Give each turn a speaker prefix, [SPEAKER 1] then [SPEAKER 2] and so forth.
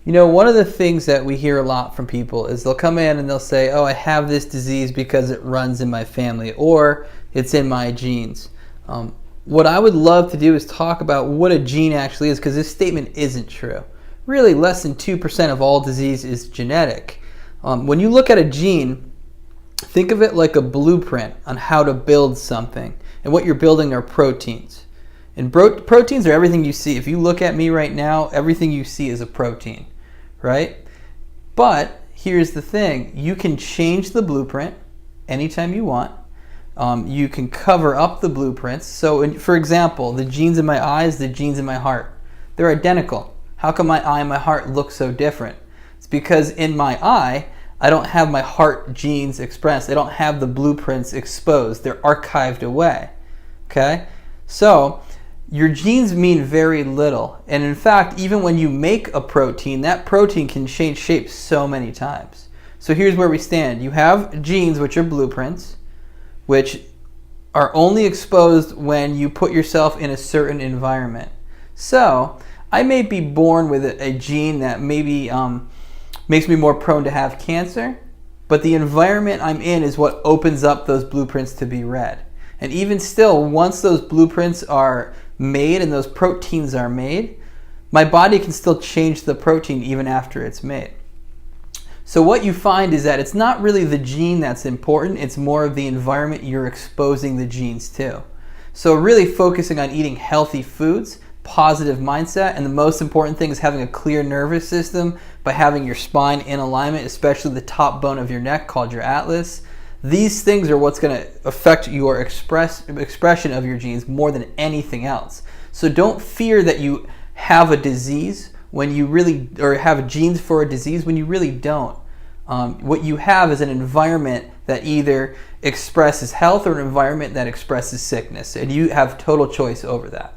[SPEAKER 1] One of the things that we hear a lot from people is they'll come in and they'll say, oh, I have this disease because it runs in my family or it's in my genes. What I would love to do is talk about what a gene actually is, because this statement isn't true. Really, less than 2% of all disease is genetic. When you look at a gene, think of it like a blueprint on how to build something. And what you're building are proteins. And proteins are everything you see. If you look at me right now, everything you see is a protein, right? But here's the thing. You can change the blueprint anytime you want. You can cover up the blueprints. So, for example, the genes in my eyes, the genes in my heart, they're identical. How come my eye and my heart look so different? It's because in my eye, I don't have my heart genes expressed. I don't have the blueprints exposed. They're archived away. Okay? So, your genes mean very little. And in fact, even when you make a protein, that protein can change shape so many times. So here's where we stand. You have genes, which are blueprints, which are only exposed when you put yourself in a certain environment. So I may be born with a gene that maybe makes me more prone to have cancer, but the environment I'm in is what opens up those blueprints to be read. And even still, once those blueprints are made and those proteins are made, my body can still change the protein even after it's made. So what you find is that it's not really the gene that's important, it's more of the environment you're exposing the genes to. So really focusing on eating healthy foods, positive mindset, and the most important thing is having a clear nervous system by having your spine in alignment, especially the top bone of your neck called your atlas. These things are what's going to affect your expression of your genes more than anything else. So don't fear that you have a disease when you really, or have genes for a disease when you really don't. What you have is an environment that either expresses health or an environment that expresses sickness, and you have total choice over that.